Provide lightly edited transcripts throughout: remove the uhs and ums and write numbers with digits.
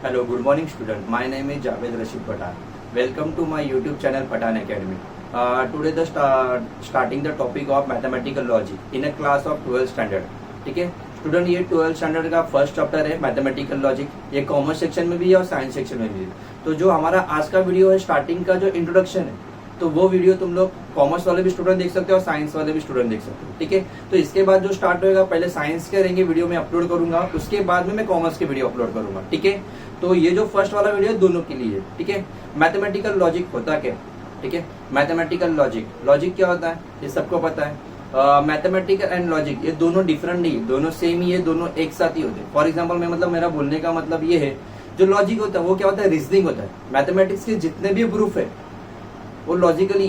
Hello, good morning student. My name is Javed Rashid Pathan. Welcome to my YouTube channel Pathan Academy. Today starting the topic of mathematical logic in a class of 12th standard. ठीक है student, ये 12th standard का first chapter है mathematical logic. ये commerce section में भी है और साइंस सेक्शन में भी है। तो जो हमारा आज का वीडियो है स्टार्टिंग का जो इंट्रोडक्शन है, तो वो वीडियो तुम लोग कॉमर्स वाले भी स्टूडेंट देख सकते हो और साइंस वाले भी स्टूडेंट देख सकते हो। ठीक है, तो इसके बाद जो स्टार्ट होएगा, पहले साइंस के रहेंगे वीडियो में अपलोड करूंगा, उसके बाद में मैं कॉमर्स के वीडियो अपलोड करूंगा। ठीक है, तो ये जो फर्स्ट वाला वीडियो है दोनों के लिए। ठीक है, मैथमेटिकल लॉजिक होता क्या? ठीक है, मैथमेटिकल लॉजिक क्या होता है ये सबको पता है। मैथमेटिकल एंड लॉजिक ये दोनों डिफरेंट नहीं, दोनों सेम ही है, दोनों एक साथ ही होते हैं। फॉर एग्जाम्पल मैं मतलब मेरा बोलने का मतलब ये है, जो लॉजिक होता है वो क्या होता है? रीजनिंग होता है। मैथमेटिक्स के जितने भी प्रूफ है वो लॉजिकली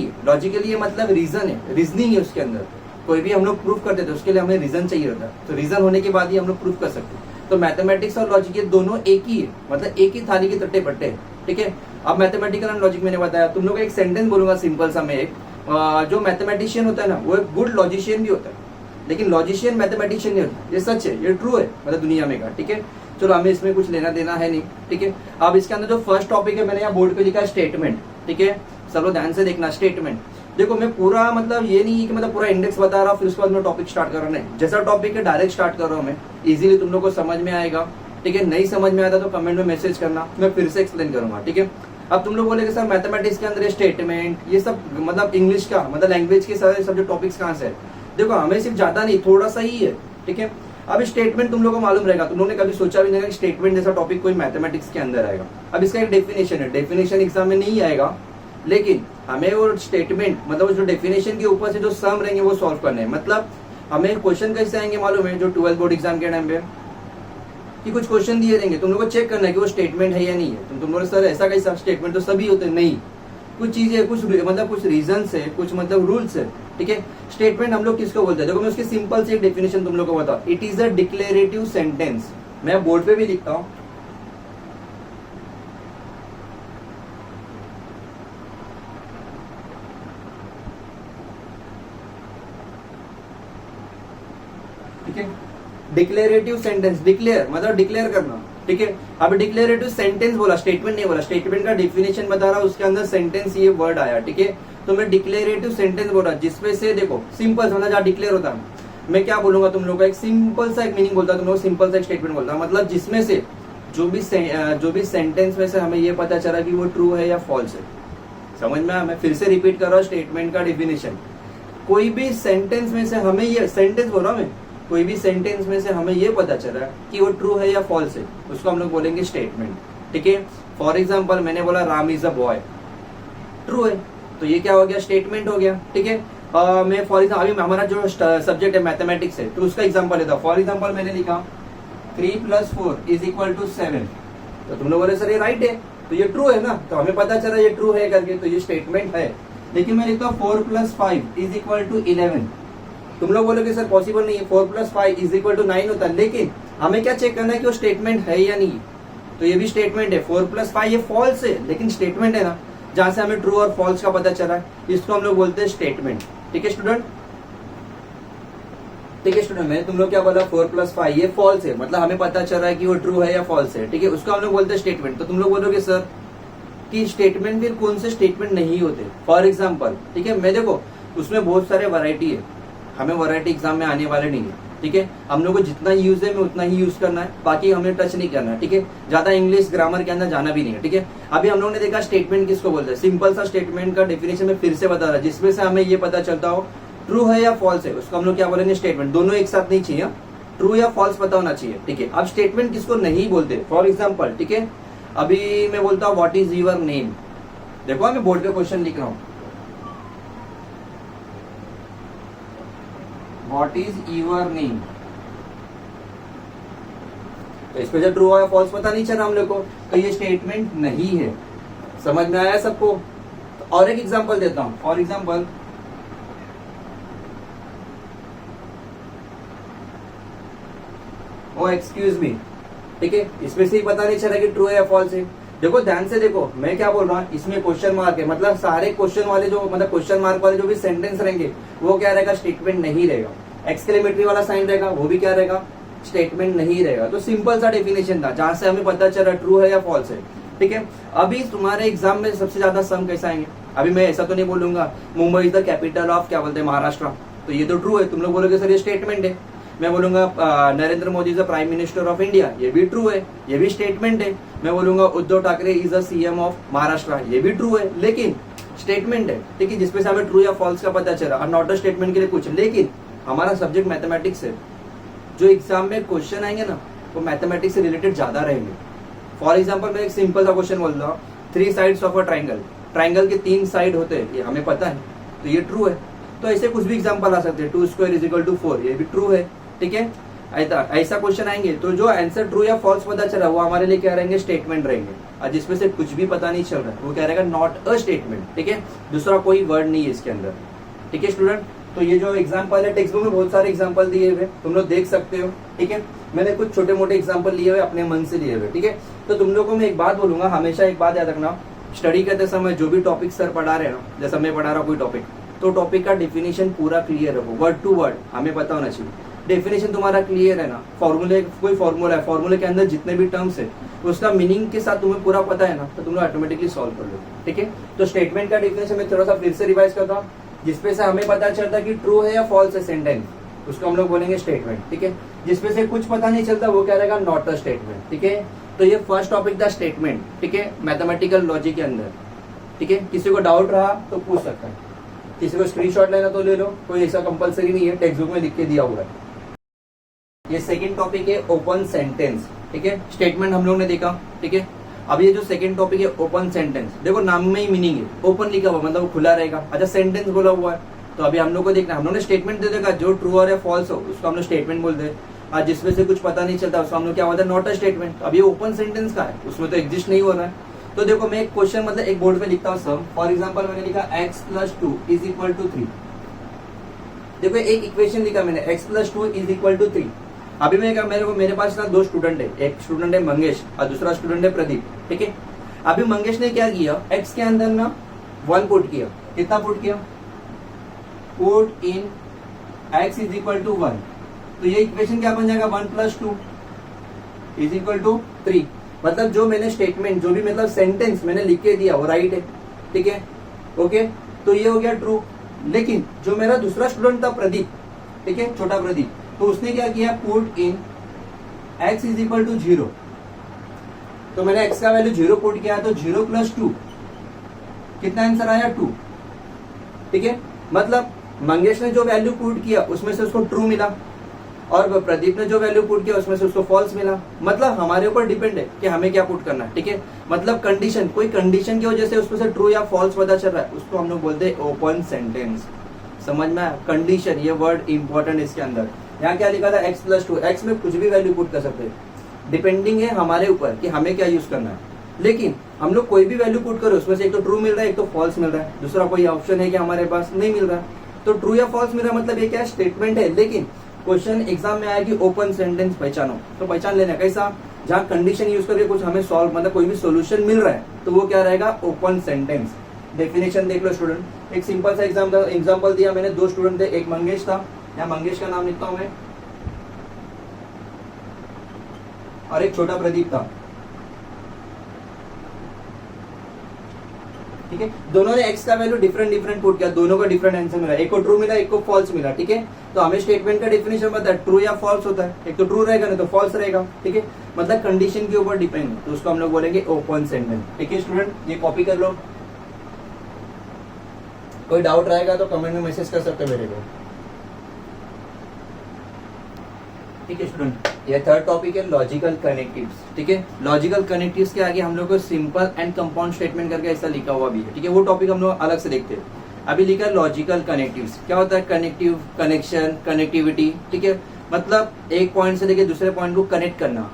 ये मतलब रीजन है, रीजनिंग है उसके अंदर। कोई भी हम लोग प्रूफ करते थे उसके लिए हमें रीजन चाहिए होता है, तो रीजन होने के बाद ही हम लोग प्रूफ कर सकते हैं। तो मैथमेटिक्स और लॉजिक ये दोनों एक ही है, मतलब एक ही थाली के तट्टे पट्टे है। ठीक है, अब मैथमेटिकल एंड लॉजिक मैंने बताया, तुम लोग एक सेंटेंस बोलूंगा सिंपल सा मैं एक, जो मैथमेटिशियन होता है ना वो एक गुड लॉजिशियन भी होता है, लेकिन लॉजिशियन मैथमेटिशियन नहीं होता। ये सच है, ये ट्रू है मतलब दुनिया में का। ठीक है, चलो हमें इसमें कुछ लेना देना है नहीं। ठीक है, अब इसके अंदर जो फर्स्ट टॉपिक है मैंने यहाँ बोर्ड पे लिखा है स्टेटमेंट। ठीक है, सब लोग ध्यान से देखना। स्टेटमेंट देखो, मैं पूरा मतलब ये नहीं है कि मतलब पूरा इंडेक्स बता रहा हूँ फिर उसके बाद मैं टॉपिक स्टार्ट कर रहा हूँ, नहीं। जैसा टॉपिक है डायरेक्ट स्टार्ट कर रहा हूँ मैं, इजीली तुम लोग को समझ में आएगा। ठीक है, नहीं समझ में आता तो कमेंट में मैसेज करना, मैं फिर से एक्सप्लेन करूंगा। ठीक है, अब तुम लोग बोलेगे सर मैथमेटिक्स के अंदर स्टेटमेंट ये सब मतलब इंग्लिश का मतलब लैंग्वेज के सारे सब जो टॉपिक्स कहाँ से है? देखो हमें सिर्फ ज्यादा नहीं, थोड़ा सा ही है। ठीक है, अब स्टेटमेंट तुम लोग को मालूम रहेगा, तुम लोगों ने कभी सोचा भी नहीं कि स्टेटमेंट जैसा टॉपिक कोई मैथमेटिक्स के अंदर आएगा। अब इसका एक डेफिनेशन है, डेफिनेशन एग्जाम में नहीं आएगा, लेकिन हमें वो स्टेटमेंट मतलब जो डेफिनेशन के ऊपर से जो सम रहेंगे वो सॉल्व करने हैं। मतलब हमें क्वेश्चन कैसे आएंगे मालूम है? जो 12th बोर्ड एग्जाम के टाइम पे कि कुछ क्वेश्चन दिए रहेंगे, तुम लोग को चेक करना है कि वो स्टेटमेंट है या नहीं है। तुम लोग सर ऐसा कैसा स्टेटमेंट तो सभी होते नहीं, कुछ चीजें कुछ मतलब कुछ रीजन है, कुछ मतलब रूल्स है। ठीक है, स्टेटमेंट हम लोग किसको बोलते हैं? देखो मैं उसकी सिंपल से एक डेफिनेशन तुम लोग को बताऊं। It is a declarative sentence. मैं बोर्ड पे भी लिखता हूं। ठीक है, डिक्लेरेटिव सेंटेंस, डिक्लेयर मतलब डिक्लेयर करना। ठीक है, अब डिक्लेरेटिव सेंटेंस बोला, स्टेटमेंट नहीं बोला। स्टेटमेंट का डेफिनेशन बता रहा हूं, उसके अंदर सेंटेंस ये वर्ड आया। ठीक है, तो मैं डिक्लेरेटिव सेंटेंस बोल रहा जिसमें से देखो सिंपल मतलब जहाँ डिक्लेयर होता है, मैं क्या बोलूंगा तुम लोग का? एक सिंपल सा एक मीनिंग बोलता तुम लोग, सिंपल सा एक स्टेटमेंट बोलता, मतलब जिसमें से जो भी सेंटेंस में से हमें ये पता चला कि वो ट्रू है या फॉल्स है। समझ में आया? मैं फिर से रिपीट कर रहा हूँ स्टेटमेंट का डेफिनेशन। कोई भी सेंटेंस में से हमें ये सेंटेंस बोल रहा हूँ मैं, कोई भी सेंटेंस में से हमें ये पता चला कि वो ट्रू है या फॉल्स है, उसको हम लोग बोलेंगे स्टेटमेंट। ठीक है, फॉर एग्जाम्पल मैंने बोला Ram is a boy, true है, तो ये क्या हो गया? स्टेटमेंट हो गया। ठीक है, मैं फॉर एग्जाम्पल अभी हमारा जो सब्जेक्ट है मैथमेटिक्स है, तो उसका एग्जाम्पल लेता हूँ। फॉर एग्जाम्पल मैंने लिखा 3 + 4 = 7, तो तुम लोग बोले सर ये राइट है, तो ये ट्रू है ना, तो हमें पता चला ये ट्रू है करके, तो ये स्टेटमेंट है। लेकिन मैं लिखता हूँ 4 + 5 = 11, तुम लोग बोलोगे सर पॉसिबल नहीं है, 4 + 5 = 9 होता है, लेकिन हमें क्या चेक करना है कि वो स्टेटमेंट है या नहीं। तो ये भी स्टेटमेंट है। 4 + 5 ये फॉल्स है, लेकिन स्टेटमेंट है ना, जहां से हमें ट्रू और फॉल्स का पता चला है, इसको हम लोग बोलते हैं स्टेटमेंट। ठीक है स्टूडेंट, ठीक है स्टूडेंट, मैंने तुम लोग क्या बोला? 4 + 5 ये फॉल्स है, मतलब हमें पता चल रहा है कि वो ट्रू है या फॉल्स है। ठीक है, उसको हम लोग बोलते हैं स्टेटमेंट। तो तुम लोग बोलोगे सर कि स्टेटमेंट फिर कौन से स्टेटमेंट नहीं होते? फॉर एग्जाम्पल, ठीक है, मैं देखो उसमें बहुत सारे वैरायटी है, हमें वैरायटी एग्जाम में आने वाले नहीं है। ठीक है, हम लोग को जितना यूज है मैं उतना ही यूज करना है, बाकी हमें टच नहीं करना है। ठीक है, ज्यादा इंग्लिश ग्रामर के अंदर जाना भी नहीं है। ठीक है, अभी हम लोग ने देखा स्टेटमेंट किसको बोलते हैं? सिंपल सा स्टेटमेंट का डेफिनेशन में फिर से बता रहा, जिसमें से हमें ये पता चलता हो ट्रू है या फॉल्स है, उसको हम लोग क्या बोलेंगे? स्टेटमेंट। दोनों एक साथ नहीं चाहिए, ट्रू या फॉल्स पता होना चाहिए। ठीक है, अब स्टेटमेंट किसको नहीं बोलते? फॉर एग्जाम्पल, ठीक है, अभी मैं बोलता हूँ व्हाट इज यूर नेम। देखो मैं बोर्ड पे क्वेश्चन लिख रहा हूँ, व्हाट इज यूर नेम, तो इस पे जो ट्रू या फॉल्स पता नहीं चला हम लोग को, तो ये स्टेटमेंट नहीं है। समझ में आया सबको? तो और एक एग्जांपल देता हूं। For example O excuse me, ठीक है, इसमें से ही पता नहीं चला कि ट्रू है या फॉल्स है। देखो ध्यान से देखो, मैं क्या बोल रहा हूँ, इसमें क्वेश्चन मार्क है, मतलब सारे क्वेश्चन वाले जो मतलब क्वेश्चन मार्क वाले जो भी सेंटेंस रहेंगे वो क्या रहेगा? स्टेटमेंट नहीं रहेगा। एक्सक्लेमेटरी वाला साइन रहेगा वो भी क्या रहेगा? स्टेटमेंट नहीं रहेगा। तो सिंपल सा डेफिनेशन था जहां से हमें पता चला ट्रू है या फॉल्स है, ठीक है। अभी तुम्हारे एग्जाम में सबसे ज्यादा सम कैसे आएंगे? अभी मैं ऐसा तो नहीं बोलूंगा Mumbai is the capital of क्या बोलते हैं महाराष्ट्र, तो ये तो ट्रू है, तुम लोग बोलोगे सर ये स्टेटमेंट है। मैं बोलूंगा Narendra Modi is the prime minister of India, ये भी ट्रू है, ये भी स्टेटमेंट है। मैं बोलूंगा Uddhav Thackeray is the CM of Maharashtra, ये भी ट्रू है, लेकिन स्टेटमेंट है, ठीक है, जिसपे से हमें ट्रू या फॉल्स का पता चला और नॉट अ स्टेटमेंट के लिए पूछ। लेकिन हमारा सब्जेक्ट मैथमेटिक्स है, जो एग्जाम में क्वेश्चन आएंगे ना वो मैथमेटिक्स से रिलेटेड ज्यादा रहेंगे। फॉर एग्जाम्पल मैं एक सिंपल सा क्वेश्चन बोल रहा हूँ, 3 sides of a triangle, triangle के 3 साइड होते हैं, ये हमें पता है, तो ये ट्रू है। तो ऐसे कुछ भी एग्जाम्पल आ सकते हैं, 2 स्क्वायर इज इक्वल टू 4, ये भी ट्रू है, ठीक है। ऐसा क्वेश्चन आएंगे तो जो आंसर ट्रू या फॉल्स पता चला वो हमारे लिए क्या रहेंगे? स्टेटमेंट रहेंगे। और जिसमें से कुछ भी पता नहीं चल रहा है वो क्या रहेगा? नॉट अ स्टेटमेंट, ठीक है। दूसरा कोई वर्ड नहीं है इसके अंदर, ठीक है स्टूडेंट। तो ये जो एग्जाम्पल है टेक्स्ट बुक में बहुत सारे एग्जाम्पल दिए हुए, तुम लोग देख सकते हो, ठीक है। मैंने कुछ छोटे मोटे एग्जाम्पल लिए हुए अपने मन से लिए हुए, ठीक है। तो तुम लोगों को मैं एक बात बोलूंगा, हमेशा एक बात याद रखना, स्टडी करते समय जो भी टॉपिक सर पढ़ा रहे हैं ना, जैसा मैं पढ़ा रहा हूँ कोई टॉपिक, तो टॉपिक का डेफिनेशन पूरा क्लियर रखो, वर्ड टू वर्ड हमें पता होना चाहिए। डेफिनेशन तुम्हारा क्लियर है ना, फॉर्मूले कोई फॉर्मूला है, फॉर्मूले के अंदर जितने भी टर्म्स है उसका मीनिंग के साथ तुम्हें पूरा पता है ना, तो तुम लोग ऑटोमेटिकली सॉल्व कर लो, ठीक है। तो स्टेटमेंट का डेफिनेशन मैं थोड़ा सा फिर से रिवाइज करता हूँ, जिसपे से हमें पता चलता है कि ट्रू है या फॉल्स है सेंटेंस, उसको हम लोग बोलेंगे स्टेटमेंट, ठीक है। जिसपे से कुछ पता नहीं चलता वो क्या रहेगा? नॉट अ स्टेटमेंट, ठीक है। तो ये फर्स्ट टॉपिक था स्टेटमेंट, ठीक है, मैथमेटिकल लॉजिक के अंदर, ठीक है। किसी को डाउट रहा तो पूछ सकता है, किसी को स्क्रीनशॉट लेना तो ले लो, कोई ऐसा कंपलसरी नहीं है, टेक्स्ट बुक में लिख के दिया हुआ है। ये सेकंड टॉपिक है ओपन सेंटेंस, ठीक है। स्टेटमेंट हम लोग ने देखा, ठीक है। अब ये जो सेकंड टॉपिक है ओपन सेंटेंस, देखो नाम में ही मीनिंग है, ओपन लिखा हुआ मतलब खुला रहेगा। अच्छा सेंटेंस बोला हुआ है, तो अभी हम लोग को देखना, हम लोग ने स्टेटमेंट दे देगा, जो ट्रू और फॉल्स हो उसको हम लोग स्टेटमेंट बोलते हैं, और जिसमें से कुछ पता नहीं चलता उसको हम लोग क्या बोलते हैं? Not a statement. अब ये ओपन सेंटेंस का है, उसमें तो एग्जिस्ट नहीं हो रहा है। तो देखो मैं एक क्वेश्चन मतलब एक बोर्ड पे लिखता हूँ सम, फॉर एग्जाम्पल मैंने लिखा x + 2 = 3। देखो एक इक्वेशन लिखा मैंने, x + 2 = 3। अभी मैं क्या, मेरे पास ना 2 स्टूडेंट है, एक स्टूडेंट है मंगेश और दूसरा स्टूडेंट है प्रदीप, ठीक है। अभी मंगेश ने क्या किया, x के अंदर ना 1 पुट किया, कितना पुट किया? Put in x = 1। तो ये इक्वेशन क्या बन जाएगा? 1 + 2 = 3। मतलब जो मैंने स्टेटमेंट, जो भी मतलब सेंटेंस मैंने लिख के दिया वो राइट है, ठीक है, ओके। तो ये हो गया ट्रू। लेकिन जो मेरा दूसरा स्टूडेंट था प्रदीप, ठीक है, छोटा प्रदीप, तो उसने क्या किया? Put in x = 0। तो मैंने x का वैल्यू 0 पुट किया, तो 0 + 2 कितना आंसर आया? 2, ठीक है। मतलब मंगेश ने जो वैल्यू पुट किया उसमें से उसको ट्रू मिला, और प्रदीप ने जो वैल्यू पुट किया उसमें से उसको फॉल्स मिला। मतलब हमारे ऊपर डिपेंड है कि हमें क्या पुट करना है, ठीक है। मतलब कंडीशन, कोई कंडीशन की वजह से उसमें से ट्रू या फॉल्स पता चल रहा है, उसको हम लोग बोलते हैं ओपन सेंटेंस। समझ में आया? कंडीशन, ये वर्ड इंपॉर्टेंट इसके अंदर। यहाँ क्या लिखा था? x + 2, x में कुछ भी वैल्यू पुट कर सकते हैं, डिपेंडिंग है हमारे ऊपर कि हमें क्या यूज करना है। लेकिन हम लोग कोई भी वैल्यू पुट करो उसमें से एक तो ट्रू मिल रहा है, एक तो फॉल्स मिल रहा है, दूसरा कोई ऑप्शन है कि हमारे पास नहीं मिल रहा है। तो ट्रू या फॉल्स मिल रहा है मतलब ये क्या? स्टेटमेंट है। लेकिन क्वेश्चन एग्जाम में आया कि ओपन सेंटेंस पहचानो, तो पहचान लेना कैसा? जहाँ कंडीशन यूज करके कुछ हमें सॉल्व मतलब कोई भी सोल्यूशन मिल रहा है तो वो क्या रहेगा? Open sentence. डेफिनेशन देख लो स्टूडेंट, एक सिंपल सा एग्जाम्पल दिया मैंने, 2 स्टूडेंट थे, एक मंगेश था, या मंगेश का नाम लिखता हूं मैं, और एक छोटा प्रदीप था, ठीक है। दोनों ने x का वैल्यू डिफरेंट पुट किया, दोनों को डिफरेंट आंसर मिला, एक को ट्रू मिला, एक को फॉल्स मिला, ठीक है। तो हमें स्टेटमेंट का डेफिनेशन पता है, ट्रू या फॉल्स होता है, एक तो ट्रू रहेगा नहीं तो फॉल्स रहेगा, ठीक है। मतलब कंडीशन के ऊपर डिपेंड है, तो उसको हम लोग बोलेंगे ओपन सेंटेंस, ठीक है स्टूडेंट। ये कॉपी कर लो, कोई डाउट रहेगा तो कमेंट में मैसेज कर सकते मेरे को, ठीक है स्टूडेंट। ये थर्ड टॉपिक है लॉजिकल कनेक्टिव्स, ठीक है। लॉजिकल कनेक्टिव्स के आगे हम लोग को सिंपल एंड कंपाउंड स्टेटमेंट करके ऐसा लिखा हुआ भी है, ठीक है। वो टॉपिक हम लोग अलग से देखते हैं। अभी लिखा है लॉजिकल कनेक्टिव्स। क्या होता है? कनेक्टिव, कनेक्शन, कनेक्टिविटी, ठीक है। मतलब एक पॉइंट से लेके दूसरे पॉइंट को कनेक्ट करना,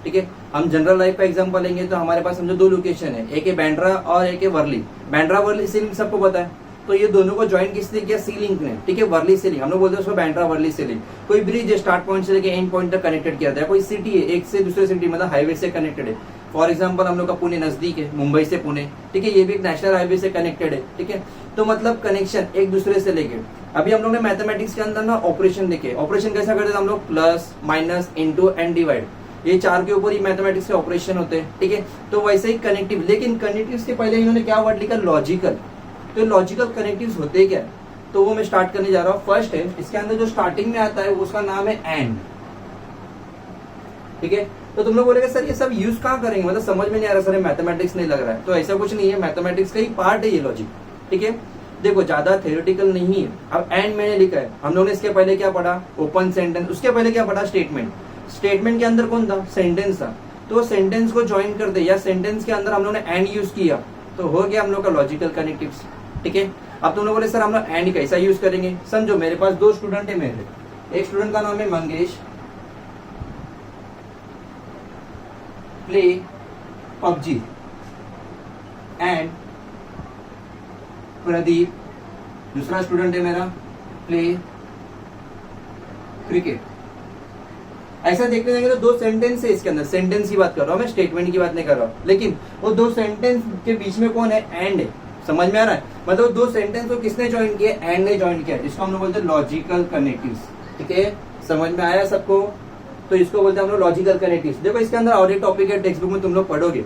ठीक है। हम जनरल लाइफ का एग्जांपल लेंगे तो हमारे पास समझो 2 लोकेशन है, एक है बैंड्रा और एक है वर्ली। बैंड्रा वर्ली सी लिंक सबको पता है, तो ये दोनों को ज्वाइन किसने किया? सी लिंक ने, ठीक है। वर्ली सी लिंक हम लोग बोलते हैं उसको बैंड्रा वर्ली सी लिंक। कोई ब्रिज है, स्टार्ट पॉइंट से लेके एंड पॉइंट तक कनेक्टेड किया था, कोई सिटी है, एक से दूसरे सिटी मतलब हाईवे से कनेक्टेड है, फॉर एग्जाम्पल हम लोग का पुणे नजदीक है, मुंबई से पुणे, ठीक है, ये भी एक नेशनल हाईवे से कनेक्टेड है, ठीक है। तो मतलब कनेक्शन एक दूसरे से लेके, अभी हम लोग ने मैथमेटिक्स के अंदर ना ऑपरेशन देखे, ऑपरेशन कैसा करते थे हम लोग, plus minus into and divide, ये चार के ऊपर ही मैथमेटिक्स के ऑपरेशन होते हैं, ठीक है। तो वैसे ही कनेक्टिव, लेकिन कनेक्टिव के पहले इन्होंने क्या वर्ड लिखा, लॉजिकल। तो लॉजिकल कनेक्टिव्स होते क्या, तो वो मैं स्टार्ट करने जा रहा हूँ। फर्स्ट है, इसके अंदर जो स्टार्टिंग में आता है उसका नाम है एंड, ठीक है। तो तुम लोग बोलेगे सर ये सब यूज कहाँ करेंगे, मतलब समझ में नहीं आ रहा सर, मैथमेटिक्स नहीं लग रहा है। तो ऐसा कुछ नहीं है, मैथमेटिक्स का ही पार्ट है ये लॉजिक, ठीक है। देखो ज्यादा थ्योरेटिकल नहीं है। अब एंड मैंने लिखा है, हम लोगों ने इसके पहले क्या पढ़ा, ओपन सेंटेंस, उसके पहले क्या पढ़ा, स्टेटमेंट। स्टेटमेंट के अंदर कौन था, सेंटेंस था। तो सेंटेंस को ज्वाइन कर दे, या सेंटेंस के अंदर हम लोगों ने एंड यूज किया, तो हो गया हम लोग का लॉजिकल कनेक्टिव्स, ठीक है। अब तुम लोग बोले सर हम लोग एंड कैसा यूज करेंगे, समझो मेरे पास दो स्टूडेंट है मेरे, एक स्टूडेंट का नाम है Mangesh, play PUBG, and Pradeep, दूसरा स्टूडेंट है मेरा, प्ले क्रिकेट। ऐसा देखने जाएंगे तो दो सेंटेंस है इसके अंदर, सेंटेंस की बात कर रहा हूं मैं, स्टेटमेंट की बात नहीं कर रहा हूं। लेकिन वो दो सेंटेंस के बीच में कौन है, एंड है, समझ में आ रहा है। मतलब दो सेंटेंस को किसने ज्वाइन किया, एंड ने ज्वाइन किया, इसको हम लोग बोलते हैं लॉजिकल कनेक्टिव्स, ठीक है। समझ में आया सबको, तो इसको बोलते हैं हम लोग लॉजिकल कनेक्टिव्स। देखो इसके अंदर और एक टॉपिक है, टेक्स्ट बुक में तुम लोग पढ़ोगे,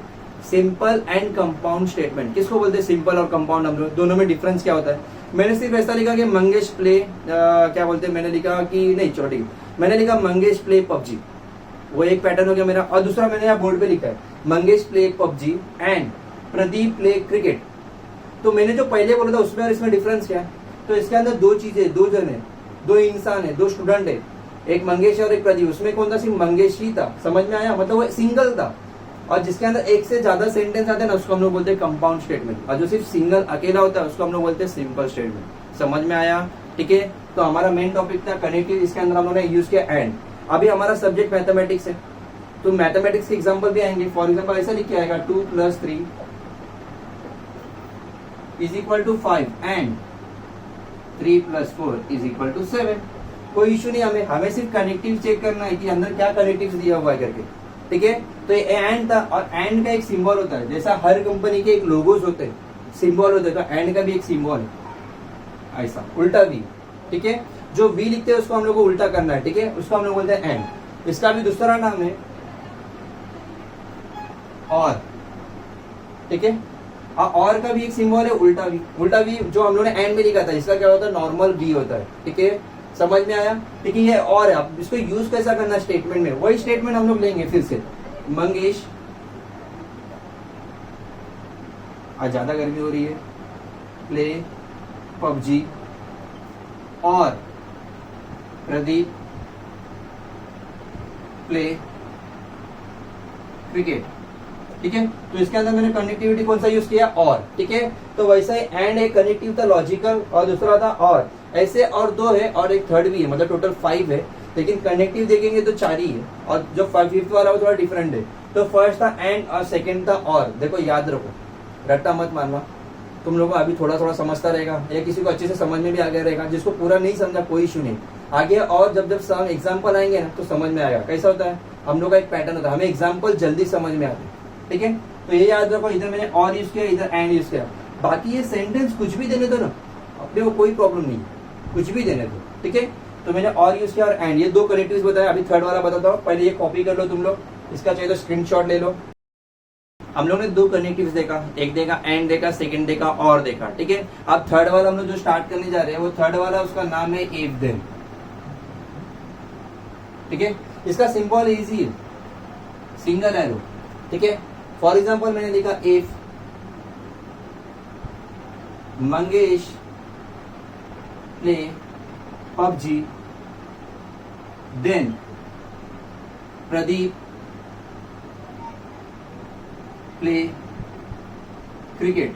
सिंपल एंड कंपाउंड स्टेटमेंट। किसको बोलते हैं, सिंपल और कंपाउंड, हम लोग दोनों में डिफरेंस क्या होता है। मैंने सिर्फ ऐसा लिखा कि मंगेश प्ले क्या बोलते हैं, मैंने लिखा कि नहीं चलो ठीक है, मैंने लिखा मंगेश प्ले पबजी, वो एक पैटर्न हो गया मेरा। और दूसरा मैंने यहाँ बोर्ड पे लिखा है Mangesh play PUBG and Pradeep play cricket. तो मैंने जो पहले बोला था उसमें और इसमें डिफरेंस क्या है, तो इसके अंदर दो चीजें, दो जन है, दो इंसान है, दो स्टूडेंट है, एक मंगेश और एक प्रदीप। उसमें कौन था, सिर्फ मंगेश ही था, समझ में आया, मतलब वो सिंगल था। और जिसके अंदर एक से ज्यादा सेंटेंस आते हैं ना, उसको हम लोग बोलते हैं कंपाउंड स्टेटमेंट। और जो सिर्फ सिंगल अकेला होता है उसको हम लोग बोलते हैं सिंपल स्टेटमेंट। समझ में आया, ठीक है। तो हमारा मेन टॉपिक था कनेक्टिव, इसके अंदर हम लोगों ने यूज किया एंड। अभी हमारा सब्जेक्ट मैथमेटिक्स है, तो मैथमेटिक्स के एग्जाम्पल भी आएंगे। फॉर एग्जाम्पल ऐसा लिख के आएगा 2 + 3 = 5 एंड 3 + 4 = 7। कोई इशू नहीं, हमें सिर्फ कनेक्टिव चेक करना है कि अंदर क्या कनेक्टिव दिया हुआ है करके, ठीक है। तो ये एंड था, और एंड का एक सिंबल होता है, जैसा हर कंपनी के एक लोगोस होते हैं, सिंबल होते हैं, तो एंड का भी एक सिंबल है ऐसा, उल्टा वी, ठीक है। जो वी लिखते हैं उसको हम लोग को उल्टा करना है, ठीक है, उसको हम लोग बोलते हैं एंड। इसका भी दूसरा नाम है और, ठीक है। और का भी एक सिंबल है उल्टा वी। उल्टा वी जो हम लोग ने एंड में लिखा था, इसका क्या होता है, नॉर्मल वी होता है, ठीक है। समझ में आया, ठीक है। ये और है, अब इसको यूज कैसा करना स्टेटमेंट में, वही स्टेटमेंट हम लोग लेंगे फिर से। मंगेश, आज ज्यादा गर्मी हो रही है, प्ले पबजी और प्रदीप प्ले क्रिकेट, ठीक है। तो इसके अंदर मैंने कनेक्टिविटी कौन सा यूज किया, और, ठीक है। तो वैसा ही एंड एक कनेक्टिव था लॉजिकल, और दूसरा था और। ऐसे और दो है और एक थर्ड भी है, मतलब टोटल 5 है, लेकिन कनेक्टिव देखेंगे तो 4 ही है, और जो 5th वाला वो थोड़ा डिफरेंट है। तो फर्स्ट था एंड और सेकंड था और। देखो याद रखो, रट्टा मत मारना, तुम लोगों को अभी थोड़ा थोड़ा समझता रहेगा, या किसी को अच्छे से समझ में भी आ गया रहेगा। जिसको पूरा नहीं समझा कोई इशू नहीं, आगे और जब जब एग्जाम्पल आएंगे ना तो समझ में आएगा। कैसा होता है, हम लोग का एक पैटर्न होता है, हमें एग्जाम्पल जल्दी समझ में आते हैं, ठीक है। तो ये याद रखो, इधर मैंने और यूज किया, इधर एंड यूज किया। बाकी ये सेंटेंस कुछ भी देने दो ना, अपने को कोई प्रॉब्लम नहीं, कुछ भी देने दो, ठीक है। तो मैंने और यूज किया और एंड, ये दो कनेक्टिव्स बताया। अभी थर्ड वाला बताता हूँ, पहले ये कॉपी कर लो तुम लोग, इसका चाहिए तो स्क्रीनशॉट ले लो। हम लोग ने दो कनेक्टिव्स देखा, एक देखा एंड देखा, सेकंड देखा और देखा, ठीक है। अब थर्ड वाला हम लोग जो स्टार्ट करने जा रहे हैं, वो थर्ड वाला उसका नाम है इफ देन, ठीक है। इसका सिंबल इजी है, सिंगल एरो, ठीक है। फॉर एग्जाम्पल मैंने लिखा if Mangesh play PUBG then Pradeep play cricket.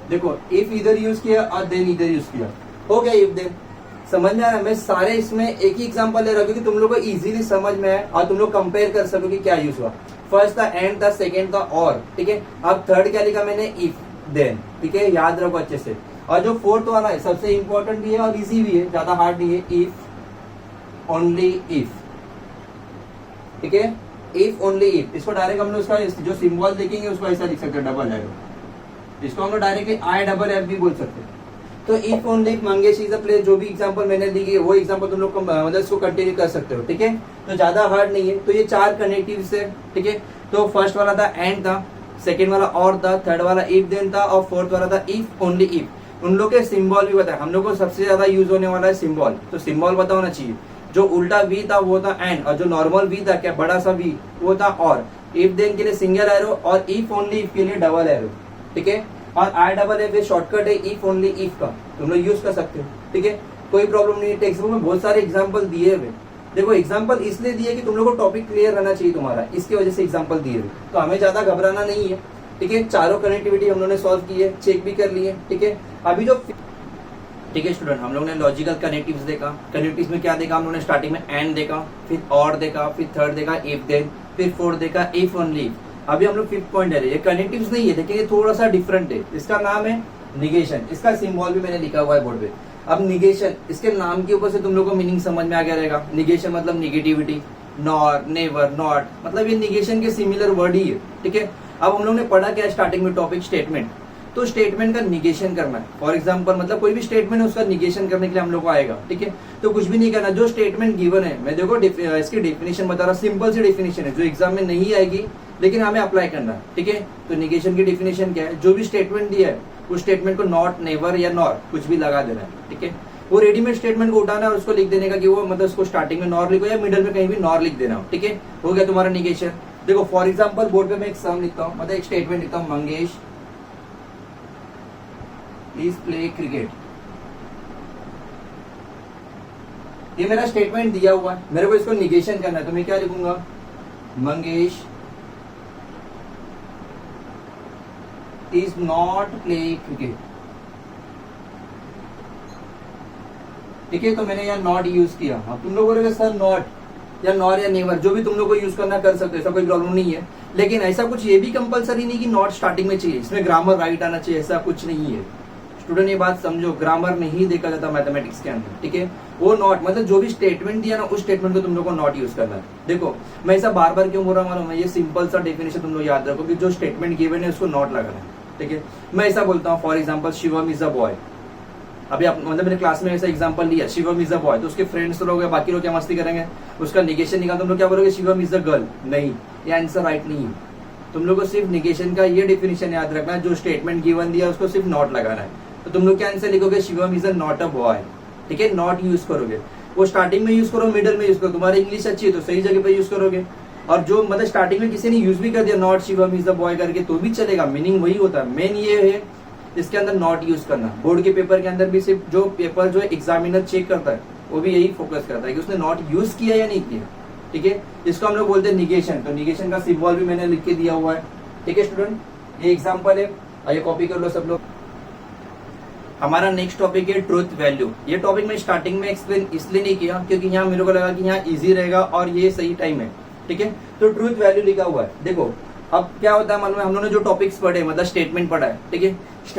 देखो इफ इधर यूज किया और देन इधर यूज किया, हो गया इफ देन। समझ में आ रहा है, मैं सारे इसमें एक ही एग्जांपल ले रहा हूँ क्योंकि तुम लोग को इजीली समझ में आए और तुम लोग कंपेयर कर सको कि क्या यूज हुआ। फर्स्ट था एंड था, सेकंड था और, ठीक है। अब थर्ड क्या लिखा मैंने, इफ देन, ठीक है, याद रखो अच्छे से। और जो फोर्थ वाला है सबसे इंपॉर्टेंट भी है और इजी भी है, ज्यादा हार्ड नहीं है, इफ ओनली इफ, ठीक है। इफ ओनली इफ, इसको डायरेक्ट हम लोग उसका जो सिंबल देखेंगे उसको ऐसा लिख सकते हैं, डबल एरो। इसको हम लोग डायरेक्टली आई डबल एफ भी बोल सकते हैं। तो if only if Mangesh is a place, जो भी एग्जांपल मैंने दी है वो एग्जांपल तुम लोग मतलब इसको कंटिन्यू कर सकते हो, ठीक है। तो ज्यादा हार्ड नहीं है। तो ये 4 कनेक्टिव्स है, ठीक है। तो फर्स्ट वाला था एंड था, सेकेंड वाला और था, थर्ड वाला इफ देन था, और फोर्थ वाला था इफ ओनली इफ। उन लोग के सिंबल भी बताया, हम लोग को सबसे ज्यादा यूज होने वाला है सिंबल, तो सिंबल पता होना चाहिए। जो उल्टा वी था वो था एंड, और जो नॉर्मल वी था क्या बड़ा सा वी वो था और। इफ देन के लिए सिंगल एरो और इफ ओनली इफ के लिए डबल एरो, ठीक है। और आई डबल एफ शॉर्टकट है इफ ओनली इफ का, तुम लोग यूज कर सकते हो, ठीक है। कोई प्रॉब्लम नहीं है। टेक्स्ट बुक में बहुत सारे एग्जाम्पल दिए हुए, देखो एग्जाम्पल इसलिए दिए कि तुम लोग को टॉपिक क्लियर रहना चाहिए तुम्हारा, इसकी वजह से एग्जाम्पल दिए हुए। तो हमें ज्यादा घबराना नहीं है, ठीक है। चारों कनेक्टिविटी हम लोगों ने सॉल्व की है, चेक भी कर लिए, ठीक है। अभी जो ठीक है स्टूडेंट, हम लोग ने लॉजिकल कनेक्टिव्स देखा। कनेक्टिव्स में क्या देखा हम लोग ने, स्टार्टिंग में एंड देखा, फिर और देखा, फिर थर्ड देखा इफ देन, फिर फोर्थ देखा इफ ओनली इफ। अभी हम लोग फिफ्थ पॉइंट है, ये कनेक्टिव्स नहीं है लेकिन ये थोड़ा सा डिफरेंट है। इसका नाम है निगेशन, इसका सिंबल भी मैंने लिखा हुआ है बोर्ड पे। अब निगेशन, इसके नाम के ऊपर से तुम लोग को मीनिंग समझ में आ गया रहेगा। निगेशन मतलब निगेटिविटी, नॉर, नेवर, नॉट, मतलब ये निगेशन के सिमिलर वर्ड ही है, ठीक है। अब हम लोग ने पढ़ा क्या स्टार्टिंग में टॉपिक स्टेटमेंट, तो स्टेटमेंट का निगेशन करना है। फॉर एग्जांपल मतलब कोई भी स्टेटमेंट है उसका निगेशन करने के लिए हम लोग को आएगा, ठीक है। तो कुछ भी नहीं करना, जो स्टेटमेंट गिवन है, मैं देखो इसकी डेफिनेशन बता रहा, सिंपल सी डेफिनेशन है जो एग्जाम में नहीं आएगी लेकिन हमें अप्लाई करना है, ठीक है। तो निगेशन की डेफिनेशन क्या है, जो भी स्टेटमेंट दिया है उस स्टेटमेंट को नॉट, नेवर या नॉर कुछ भी लगा देना है, ठीक है। वो रेडीमेड स्टेटमेंट को उठाना है और उसको लिख देने का कि वो मतलब उसको स्टार्टिंग में नॉर लिखो या मिडल में कहीं भी नॉर लिख देना, ठीक है। हो गया तुम्हारा निगेशन। देखो फॉर एग्जाम्पल बोर्ड पे मैं एक सम लिखता हूँ, मतलब एक स्टेटमेंट लिखता हूँ, मंगेश इज प्ले क्रिकेट। ये मेरा स्टेटमेंट दिया हुआ है, मेरे को इसको निगेशन करना है, तो मैं क्या लिखूंगा, Mangesh is not play cricket, ठीक है। तो मैंने यहाँ नॉट यूज किया। अब तुम लोग बोलोगे सर नॉट या नॉर या नेवर, जो भी तुम लोग को यूज करना कर सकते हो, ऐसा कोई प्रॉब्लम नहीं है। लेकिन ऐसा कुछ ये भी कंपलसरी नहीं कि नॉट स्टार्टिंग में चाहिए, इसमें ग्रामर राइट आना चाहिए, ऐसा कुछ नहीं है स्टूडेंट। ये बात समझो, ग्रामर नहीं देखा जाता मैथमेटिक्स के अंदर, ठीक है। वो नॉट मतलब जो भी स्टेटमेंट दिया ना उस स्टेटमेंट को तुम लोग को नॉट यूज करना है। देखो मैं ऐसा बार बार क्यों बोल रहा हूँ मालूम है, ये सिंपल सा डेफिनेशन तुम लोग याद रखो कि जो स्टेटमेंट गिवन है उसको नॉट लगाना है, ठीक है। मैं ऐसा बोलता हूँ for example Shivam is a boy. अभी आप मतलब मेरे क्लास में ऐसा एग्जांपल लिया, शिवम इज अ बॉय, तो उसके फ्रेंड्स लोग हैं, बाकी लोग क्या मस्ती करेंगे, उसका निगेशन निकाल, तुम लोग क्या बोलोगे, शिवम इज अ गर्ल। नहीं, ये आंसर राइट नहीं है। तुम लोग को सिर्फ निगेशन का ये डेफिनेशन याद रखना है, जो स्टेटमेंट गिवन दिया उसको सिर्फ नॉट लगाना है। तो तुम लोग क्या आंसर लिखोगे, Shivam is a not a boy, ठीक है। नॉट यूज करोगे, वो स्टार्टिंग में यूज करो, मिडल में यूज करो, तुम्हारी इंग्लिश अच्छी है तो सही जगह पे यूज करोगे। और जो मतलब स्टार्टिंग में किसी ने यूज भी कर दिया not Shivam is a boy करके तो भी चलेगा, मीनिंग वही होता है। मेन ये है इसके अंदर नॉट यूज करना। बोर्ड के पेपर के अंदर भी सिर्फ जो पेपर जो एग्जामिनर चेक करता है वो भी यही फोकस करता है कि उसने नॉट यूज किया या नहीं किया, ठीक है। इसको हम लोग बोलते हैं निगेशन। तो निगेशन का सिंबल भी मैंने लिख के दिया हुआ है, ठीक है स्टूडेंट। ये एग्जाम्पल है, ये कॉपी कर लो सब लोग। हमारा नेक्स्ट टॉपिक है ट्रूथ वैल्यू। ये टॉपिक मैं स्टार्टिंग में एक्सप्लेन इसलिए नहीं किया क्योंकि यहाँ मेरे को लगा कि यहाँ इजी रहेगा और ये सही टाइम है, ठीक है। तो ट्रूथ वैल्यू लिखा हुआ है। देखो अब क्या होता है मालूम है, हम लोगों ने जो टॉपिक्स पढ़े मतलब स्टेटमेंट पढ़ा है, ठीक है।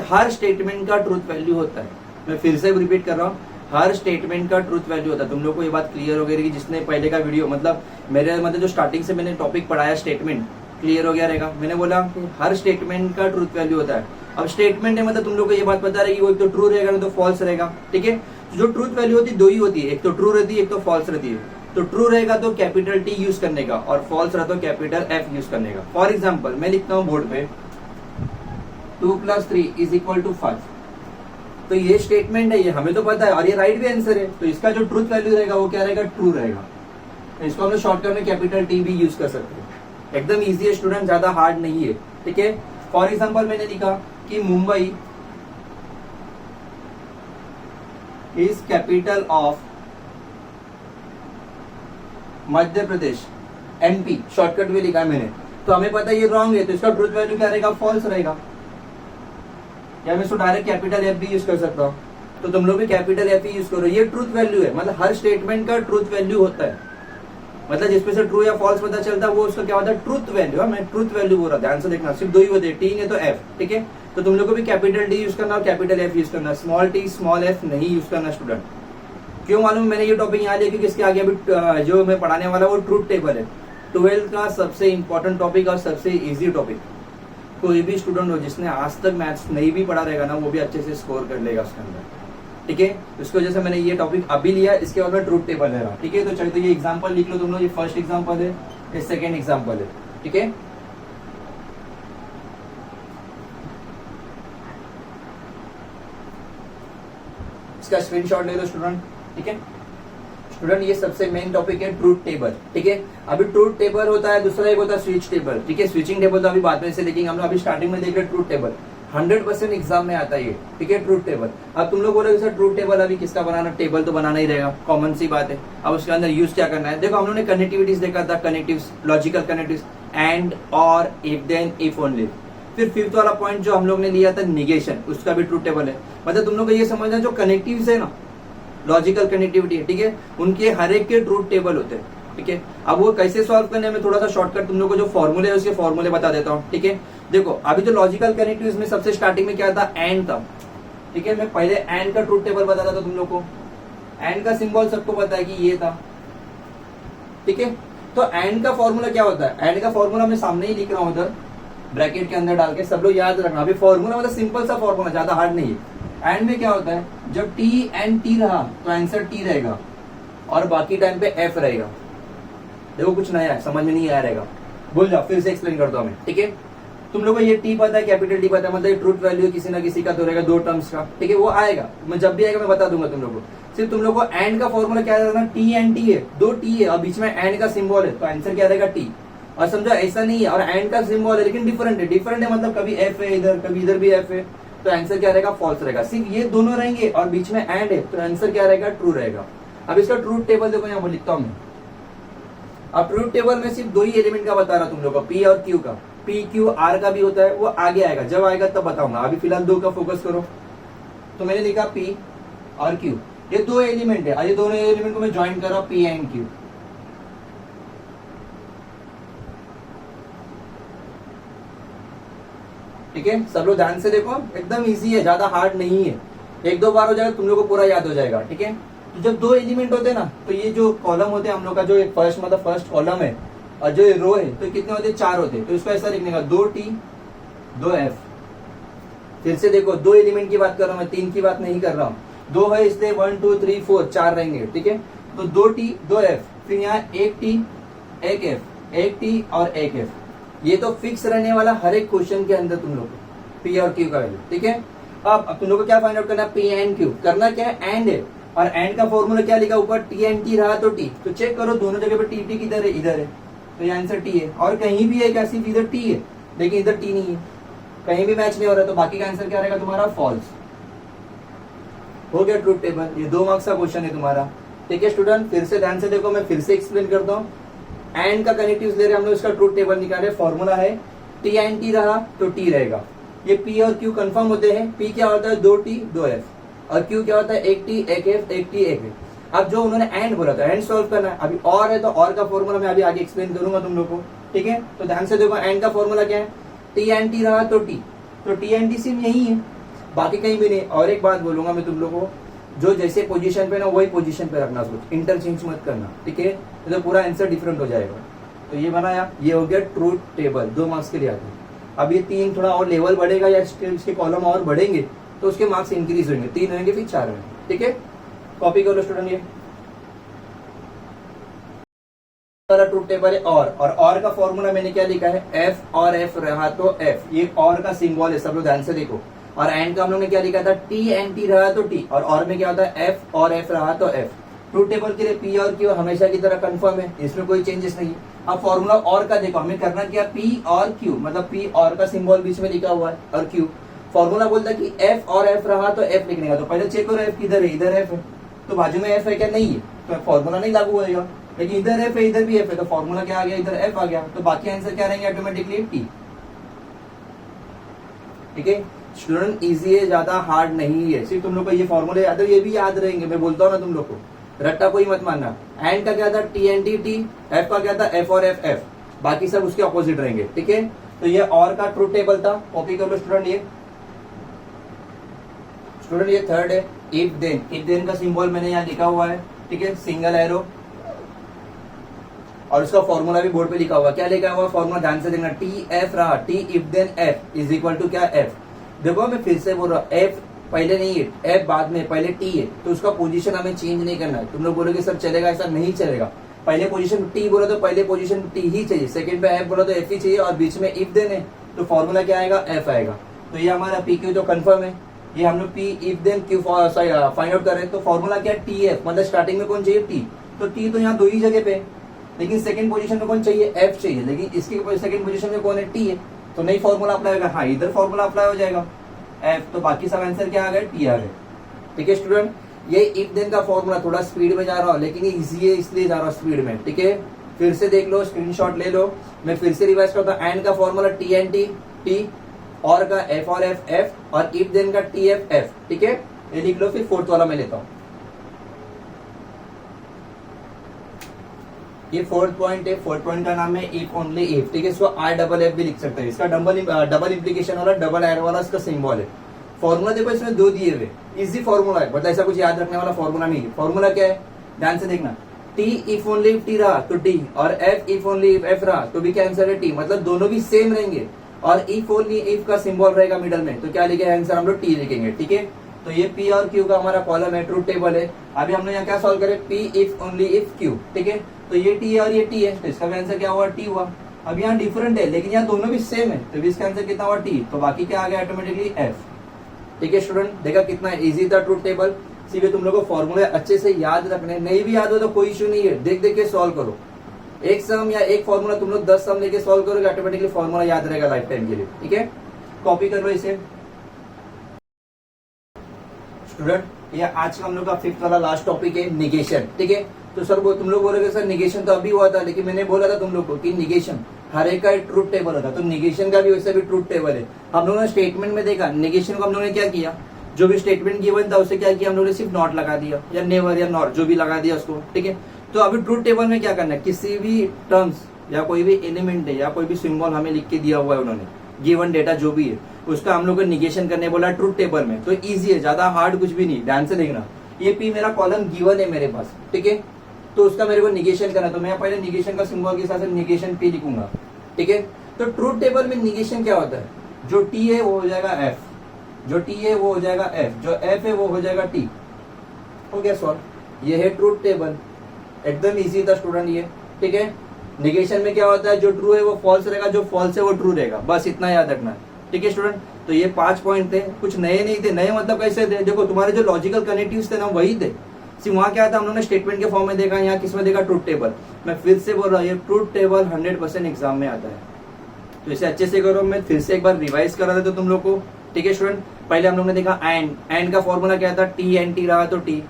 हर स्टेटमेंट का ट्रूथ वैल्यू होता है। मैं फिर से रिपीट कर रहा हूँ, हर स्टेटमेंट का ट्रूथ वैल्यू होता है। तुम लोग को ये बात क्लियर हो गई कि जिसने पहले का वीडियो मतलब मेरे मतलब जो स्टार्टिंग से मैंने टॉपिक पढ़ाया स्टेटमेंट, क्लियर हो गया रहेगा। मैंने बोला कि हर स्टेटमेंट का ट्रूथ वैल्यू होता है। अब स्टेटमेंट है मतलब तुम लोग को ये बात पता रहेगी वो एक तो ट्रू रहेगा नहीं तो फॉल्स रहेगा, ठीक है। जो ट्रूथ वैल्यू होती है दो ही होती है, एक तो ट्रू रहती है एक तो फॉल्स रहती है। तो ट्रू रहेगा तो कैपिटल टी यूज करने का और फॉल्स रहा तो कैपिटल एफ यूज करने का। फॉर एग्जाम्पल मैं लिखता हूँ बोर्ड पे 2 + 3 = 5। तो ये स्टेटमेंट है, ये हमें तो पता है और ये राइट भी आंसर है। तो इसका जो ट्रूथ वैल्यू रहेगा वो क्या रहेगा, ट्रू रहेगा। तो इसको हम लोग शॉर्टकट में कैपिटल टी भी यूज कर सकते हैं। एकदम ईजी है स्टूडेंट, ज्यादा हार्ड नहीं है, ठीक है। फॉर एग्जाम्पल मैंने लिखा कि Mumbai is capital of Madhya Pradesh, MP, shortcut में लिखा है मैंने। तो हमें पता है ये रॉन्ग है, तो इसका ट्रूथ वैल्यू क्या रहेगा, फॉल्स रहेगा। या मैं इसको डायरेक्ट कैपिटल एफ भी यूज कर सकता हूँ, तो तुम लोग भी कैपिटल एफ ही यूज करो। ये ट्रूथ वैल्यू है, मतलब हर स्टेटमेंट का ट्रूथ वैल्यू होता है। मतलब जिसमें से ट्रू या फॉल्स पता चलता है वो उसका क्या होता है, ट्रूथ वैल्यू। मैं ट्रूथ वैल्यू बोल रहा, ध्यान से देखना, सिर्फ दो ही होते हैं, टी है तो एफ, ठीक है। तो तुम लोग को भी कैपिटल डी यूज करना और कैपिटल एफ यूज करना, स्मॉल टी स्मॉल एफ नहीं यूज करना स्टूडेंट। क्यों मालूम, मैंने ये टॉपिक यहाँ लिया क्योंकि इसके आगे अभी जो मैं पढ़ाने वाला वो ट्रूथ टेबल है। ट्वेल्थ का सबसे इंपॉर्टेंट टॉपिक और सबसे इजी टॉपिक। कोई भी स्टूडेंट हो जिसने आज तक मैथ्स नहीं भी पढ़ा रहेगा ना, वो भी अच्छे से स्कोर कर लेगा उसके अंदर, ठीक है। इसकी वजह से मैंने ये टॉपिक अभी लिया, इसके बाद में ट्रूथ टेबल ले रहा, ठीक है। तो चलिए, तो ये एग्जांपल लिख लो तुम लोग, ये फर्स्ट एग्जांपल है, ये सेकंड एग्जांपल है, ठीक है। इसका स्क्रीनशॉट ले लो स्टूडेंट, ठीक है। स्टूडेंट ये सबसे मेन टॉपिक है ट्रूथ टेबल, ठीक है। अभी ट्रूथ टेबल होता है, दूसरा एक होता है स्विच टेबल, ठीक है। स्विचिंग टेबल तो अभी बाद में से देखेंगे हम लोग, अभी स्टार्टिंग में देख रहे ट्रूथ टेबल। 100% एग्जाम में आता है ये, ठीक है, ट्रूथ टेबल। अब तुम लोग बोलोगे सर ट्रूथ टेबल अभी किसका बनाना, टेबल तो बनाना ही रहेगा, कॉमन सी बात है। अब उसके अंदर यूज क्या करना है, देखो हम लोगों ने कनेक्टिविटीज देखा था, कनेक्टिव्स, लॉजिकल कनेक्टिव्स, एंड, और, इफ देन, इफ ओनली। फिर फिफ्थ वाला पॉइंट जो हम लोग ने लिया था निगेशन, उसका भी ट्रूथ टेबल है। मतलब तुम लोग को ये समझना जो कनेक्टिव्स है ना, लॉजिकल कनेक्टिविटी है, ठीक है, उनके हर एक के ट्रूथ टेबल होते हैं, ठीक है। अब वो कैसे सॉल्व करने में थोड़ा सा शॉर्टकट तुम लोग को जो फॉर्मूले है उसके फॉर्मूले बता देता हूँ, ठीक है। देखो अभी जो लॉजिकल कनेक्टिव्स में सबसे स्टार्टिंग में क्या था, एंड था, ठीक है। मैं पहले एंड का ट्रूथ टेबल बताता था तुम लोग को। एंड का सिंबल सबको पता है कि ये था, ठीक है। तो एंड का फॉर्मूला क्या होता है, एंड का फॉर्मूला मैं सामने ही लिख रहा हूँ उधर ब्रैकेट के अंदर डाल के, सब लोग याद रखना। अभी फॉर्मूला मतलब सिंपल सा फॉर्मूला, ज्यादा हार्ड नहीं है। एंड में क्या होता है, जब टी एंड टी रहा तो आंसर टी रहेगा और बाकी टाइम पे एफ रहेगा। देखो कुछ नया है, समझ में नहीं आया रहेगा, भूल जाओ, फिर से एक्सप्लेन करता हूं मैं, ठीक है। तुम लोगों को ये टी पता है, कैपिटल टी पता है, मतलब ट्रूथ वैल्यू किसी ना किसी का तो रहेगा, दो टर्म्स का, ठीक है। वो आएगा, मैं जब भी आएगा मैं बता दूंगा तुम लोगों को। सिर्फ तुम लोग को एंड का फॉर्मूला क्या रहेगा, टी एंड टी है, दो टी है और बीच में एंड का सिंबल है, तो आंसर क्या रहेगा, टी। और समझो ऐसा नहीं है, और एंड का सिंबल है लेकिन डिफरेंट है, डिफरेंट है मतलब कभी एफ है इधर, कभी इधर भी एफ है, तो आंसर क्या रहेगा, फॉल्स रहेगा। सिर्फ ये दोनों रहेंगे और बीच में एंड है, तो आंसर क्या रहेगा, ट्रू रहेगा। अब इसका ट्रूथ टेबल देखो, यहाँ पर लिखता हूं मैं। अब ट्रूथ टेबल में सिर्फ दो ही एलिमेंट का बता रहा तुम लोग को, पी और क्यू का। पी क्यू आर का भी होता है, वो आगे आएगा, जब आएगा तब बताऊंगा, अभी फिलहाल दो का फोकस करो। तो मैंने लिखा पी और क्यू, ये दो एलिमेंट है, ये दोनों एलिमेंट को मैं ज्वाइन कर रहा हूं, पी एंड क्यू, ठीक है। सब लोग ध्यान से देखो, एकदम इजी है, ज्यादा हार्ड नहीं है, एक दो बार हो जाएगा तुम लोग को पूरा याद हो जाएगा, ठीक है। तो जब दो एलिमेंट होते हैं ना, तो ये जो कॉलम होते हैं हम लोग का, जो फर्स्ट मतलब फर्स्ट कॉलम है और जो रो है, तो कितने होते हैं, चार होते हैं। तो इसको ऐसा लिखने का, दो टी दो एफ। फिर से देखो, दो एलिमेंट की बात कर रहा हूं मैं, तीन की बात नहीं कर रहा हूँ। दो है इसलिए 1 2 3 4 चार रहेंगे, ठीक है। तो दो टी दो एफ, फिर यहाँ एक टी एक एफ, एक टी और एक एफ। ये तो फिक्स रहने वाला हर एक क्वेश्चन के अंदर तुम लोग को, पी और क्यू का वैल्यू, ठीक है। अब तुम लोग को क्या फाइंड आउट करना है, पी एंड क्यू। करना क्या है, एंड है, और एंड का फॉर्मूला क्या लिखा ऊपर, टी एंड टी रहा तो टी, तो चेक करो दोनों जगह पे टी टी किधर है, इधर है, तो ये आंसर टी है। और कहीं भी है क्या, सिर्फ इधर टी है लेकिन इधर टी नहीं है, कहीं भी मैच नहीं हो रहा, तो बाकी का आंसर क्या रहेगा तुम्हारा, फॉल्स। हो गया ट्रूथ टेबल, ये 2 मार्क्स का क्वेश्चन है तुम्हारा, ठीक है स्टूडेंट। फिर से ध्यान से देखो, मैं फिर से एक्सप्लेन करता हूँ। एंड का कनेक्टिव्स ले रहे हम लोग, इसका ट्रूथ टेबल निकाले, फॉर्मूला है टी एंड टी रहा तो टी रहेगा। ये पी और क्यू कंफर्म होते हैं, पी क्या होता है, दो टी दो एफ, और क्यू क्या होता है, एक टी एक एफ, एक टी एक एफ। अब जो उन्होंने एंड बोला था, एंड सॉल्व करना है। अभी और है तो और का फॉर्मूला मैं अभी आगे एक्सप्लेन करूंगा तुम लोग को, ठीक है। तो ध्यान से देखो, एंड का फॉर्मूला क्या है, टी एंड टी रहा तो टी, तो टी एंड टी सिर्फ यही है, बाकी कहीं भी नहीं। और एक बात बोलूंगा मैं तुम लोग को, जो जैसे पोजीशन पे ना वही पोजीशन पे रखना, सोच इंटरचेंज मत करना, ठीक है, तो पूरा आंसर डिफरेंट हो जाएगा। तो ये बनाया, ये हो गया ट्रूथ टेबल, 2 मार्क्स के लिए आते हैं। अब ये 3 थोड़ा और लेवल बढ़ेगा या इसके कॉलम और बढ़ेंगे तो उसके मार्क्स इंक्रीज होंगे, 3 होंगे फिर 4 होंगे, ठीक है। कॉपी कर लो स्टूडेंट, ये ट्रूथ टेबल है। और का फॉर्मूला मैंने क्या लिखा है, एफ और एफ रहा तो एफ, ये और का सिंबल है, सब लोग ध्यान से देखो। और एंड का हम लोग ने क्या लिखा था, टी एंड टी रहा तो टी, और में क्या होता है, एफ और एफ रहा तो एफ। ट्रूथ टेबल के लिए पी और क्यू हमेशा की तरह कंफर्म है, इसमें कोई चेंजेस नहीं। अब फॉर्मूला और का देखो, हमें करना क्या, पी और क्यू, मतलब पी और का सिंबल बीच में लिखा हुआ है और क्यू। फॉर्मूला बोलता है कि एफ और एफ रहा तो एफ लिखने का, तो पहले चेक करो एफ किधर है, इधर एफ है, तो बाजू में एफ है क्या, नहीं है, तो फॉर्मूला नहीं लागू होगा। लेकिन इधर एफ है इधर भी एफ है, तो फॉर्मूला क्या आ गया, इधर एफ आ गया, तो बाकी आंसर क्या रहेंगे, ऑटोमेटिकली टी, ठीक है। स्टूडेंट इजी है, ज्यादा हार्ड नहीं है, सिर्फ तुम लोग को ये फॉर्मूले याद है, ये भी याद रहेंगे, मैं बोलता हूँ ना तुम लोग को, रट्टा कोई मत मानना। एंड का क्या था, T and T T, F का क्या था, एफ और एफ एफ, बाकी सब उसके ऑपोजिट रहेंगे, ठीक है। तो ये और का ट्रूथ टेबल था, कॉपी कर लो स्टूडेंट। ये स्टूडेंट ये थर्ड है, इफ देन। इफ देन का सिंबल मैंने यहाँ लिखा हुआ है, ठीक है, सिंगल एरो, और उसका फॉर्मूला भी बोर्ड पे लिखा हुआ, क्या लिखा हुआ फॉर्मूला ध्यान से देखना, टी एफ रहा, T if then F is equal to क्या एफ। देखो मैं फिर से बोल रहा हूँ, एफ पहले नहीं है, एफ बाद में, पहले टी है, तो उसका पोजीशन हमें चेंज नहीं करना है। तुम लोग बोलोगे सर चलेगा, ऐसा नहीं चलेगा। पहले पोजीशन टी बोला तो पहले पोजीशन टी ही चाहिए, सेकंड पे एफ बोला तो एफ ही चाहिए, और बीच में इफ देन है तो फॉर्मूला क्या आएगा, एफ आएगा। तो ये हमारा पी क्यू तो कंफर्म है, ये हम लोग P if then Q find out कर रहे हैं। तो फॉर्मूला क्या है, टी एफ, मतलब स्टार्टिंग में कौन चाहिए, टी। तो टी तो यहाँ दो ही जगह पे, लेकिन सेकंड पोजीशन में कौन चाहिए, एफ चाहिए, लेकिन इसकी सेकंड पोजीशन में कौन है, टी है, तो नहीं फॉर्मूला अप्लाई होगा। हाँ इधर फॉर्मूला अप्लाई हो जाएगा एफ, तो बाकी सब आंसर क्या आ गए, टी आ गए। ठीक है स्टूडेंट, ये इफ देन का फॉर्मूला थोड़ा स्पीड में जा रहा हूँ, लेकिन ये इजी है इसलिए जा रहा हूँ स्पीड में। ठीक है, फिर से देख लो, स्क्रीनशॉट ले लो, मैं फिर से रिवाइज करता हूँ। एंड का formula T and T, T, और का एफ और एफ, एफ, और इफ देन का टी एफ, एफ। ठीक है, ये लिख लो। फिर फोर्थ वाला मैं लेता हूँ, ये फोर्थ पॉइंट है, फोर्थ पॉइंट का नाम है इफ ओनली इफ। ठीक है, इसको आई डबल एफ भी लिख सकते हैं, इसका डबल इंप्लीकेशन वाला, डबल एरो वाला इसका सिंबल है। फॉर्मूला देखो इसमें दो दिए हुए, इजी फॉर्मूला है, मतलब ऐसा कुछ याद रखने वाला फॉर्मूला नहीं है। फॉर्मूला क्या है, ध्यान से देखना, T if only if T रहा तो टी, और F if only if F रहा तो भी क्या आंसर है, टी, मतलब दोनों भी सेम रहेंगे। और इफ ओनली इफ का सिंबल रहेगा मिडल में, तो क्या लिखेगा आंसर, हम लोग टी लिखेंगे। ठीक है, तो ये पी और क्यू का हमारा कॉलम है, ट्रूथ टेबल है। अभी हम लोग यहाँ क्या सॉल्व करें, P if only if Q. ठीक है, तो ये टी है और ये टी है, तो इसका भी आंसर क्या हुआ, टी हुआ। अब यहाँ डिफरेंट है, लेकिन यहाँ दोनों भी सेम है, तो इसका आंसर कितना हुआ, टी, तो बाकी क्या आ गया ऑटोमेटिकली, एफ। ठीक है स्टूडेंट, देखा कितना इजी था ट्रूथ टेबल। सीधे तुम लोग को फॉर्मूले अच्छे से याद रखने, नहीं भी याद हो तो कोई इशू नहीं है, देख देख के सॉल्व करो। एक सम या एक फॉर्मूला तुम लोग 10 सम लेके सॉल्व करोगे, ऑटोमेटिकली फॉर्मूला याद रहेगा लाइफ टाइम के लिए। ठीक है, कॉपी कर लो इसे स्टूडेंट। ये आज का हम लोग का फिफ्थ वाला लास्ट टॉपिक है, निगेशन। ठीक है, तो सर वो तुम लोग बोलोगे सर निगेशन तो अभी हुआ था, लेकिन मैंने बोला था तुम लोग को कि निगेशन हर एक का ट्रूथ टेबल होता, तो निगेशन का भी वैसे भी ट्रूथ टेबल है। हम लोगों ने स्टेटमेंट में देखा, निगेशन को हम लोगों ने क्या किया, जो भी स्टेटमेंट गिवन था उसे क्या किया हम लोगों ने, सिर्फ नॉट लगा दिया, या नेवर या नॉट जो भी लगा दिया उसको। ठीक है, तो अभी ट्रूथ टेबल में क्या करना है, किसी भी टर्म्स या कोई भी एलिमेंट है या कोई भी सिंबल हमें लिख के दिया हुआ है उन्होंने, गिवन डेटा जो भी है, उसका हम लोग को निगेशन करने बोला ट्रूथ टेबल में। तो इजी है, ज्यादा हार्ड कुछ भी नहीं, ध्यान से देखना। ये पी मेरा कॉलम गिवन है मेरे पास, ठीक है, तो उसका मेरे को निगेशन करना है, तो मैं पहले निगेशन का सिंबल के साथ निगेशन पी लिखूंगा। ठीक है, तो ट्रूथ टेबल में निगेशन क्या होता है, जो टी है वो हो जाएगा एफ, जो टी है वो हो जाएगा एफ, जो एफ है वो हो जाएगा टी। हो गया सॉल्व, ये है ट्रूथ टेबल, एकदम इजी था स्टूडेंट ये। ठीक है, निगेशन में क्या होता है, जो ट्रू है वो फॉल्स रहेगा, जो फॉल्स है वो ट्रू रहेगा, बस इतना याद रखना है। ठीक है स्टूडेंट, तो ये 5 पॉइंट थे, कुछ नए नहीं थे। नए मतलब कैसे थे, देखो तुम्हारे जो लॉजिकल कनेक्टिव्स थे ना वही थे, सिर्फ वहाँ क्या था हम लोगों ने स्टेटमेंट के फॉर्म में देखा, यहाँ किस में देखा, ट्रूथ टेबल। मैं फिर से बोल रहा हूँ, ये ट्रूथ टेबल 100% एग्जाम में आता है, तो इसे अच्छे से करो। मैं फिर से एक बार रिवाइज करा देता तुम लोग को। ठीक है स्टूडेंट, पहले हम लोग ने देखा एंड का फॉर्मूला क्या था, टी एन टी रहा तो टी।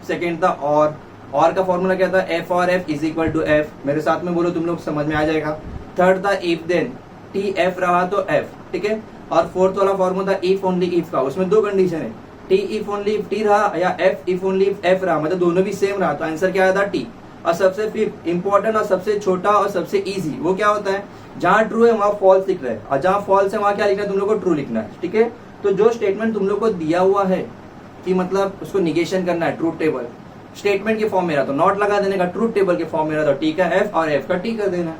सेकेंड था और का फॉर्मूला क्या था, एफ और F is equal to F. मेरे साथ में बोलो तुम लोग समझ में आ जाएगा। थर्ड था इफ देन, टी एफ रहा तो एफ। ठीक है, और फोर्थ वाला फॉर्मूला था इफ ओनली इफ का, उसमें दो कंडीशन है, T if only if T रहा या F if only if F रहा, मतलब दोनों भी सेम रहा, तो आंसर क्या आया था, टी। और सबसे फिफ्थ इंपॉर्टेंट और सबसे छोटा और सबसे इजी वो क्या होता है, जहां ट्रू है वहां फॉल्स लिख रहे हैं, और जहां फॉल्स है वहां क्या लिखना है, तुम लोग को ट्रू लिखना है। ठीक है, तो जो स्टेटमेंट तुम लोग को दिया हुआ है कि मतलब उसको निगेशन करना है, ट्रूथ टेबल स्टेटमेंट के फॉर्म में रहा तो नॉट लगा देने का, ट्रूथ टेबल के फॉर्म में रहा तो टी का एफ और एफ का टी कर देना।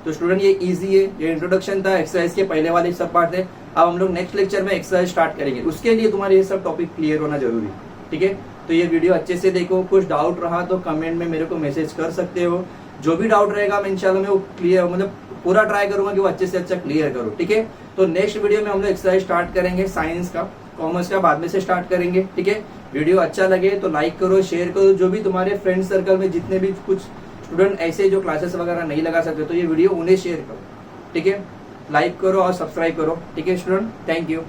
तो स्टूडेंट ये इजी है, ये इंट्रोडक्शन था, एक्सरसाइज के पहले वाले सब पार्ट थे। अब हम लोग नेक्स्ट लेक्चर में एक्सरसाइज स्टार्ट करेंगे, उसके लिए तुम्हारे ये सब टॉपिक क्लियर होना जरूरी है। ठीक है, तो ये वीडियो अच्छे से देखो, कुछ डाउट रहा तो कमेंट में मेरे को मैसेज कर सकते हो, जो भी डाउट रहेगा मैं इंशाल्लाह मैं वो क्लियर मतलब पूरा ट्राई करूंगा कि वो अच्छे से अच्छा क्लियर करो। ठीक है, तो नेक्स्ट वीडियो में हम लोग एक्सरसाइज स्टार्ट करेंगे, साइंस का, कॉमर्स का बाद में से स्टार्ट करेंगे। ठीक है, वीडियो अच्छा लगे तो लाइक करो, शेयर करो, जो भी तुम्हारे फ्रेंड सर्कल में जितने भी कुछ स्टूडेंट ऐसे जो क्लासेस वगैरह नहीं लगा सकते तो ये वीडियो उन्हें शेयर करो। ठीक है, लाइक करो और सब्सक्राइब करो। ठीक है स्टूडेंट, थैंक यू।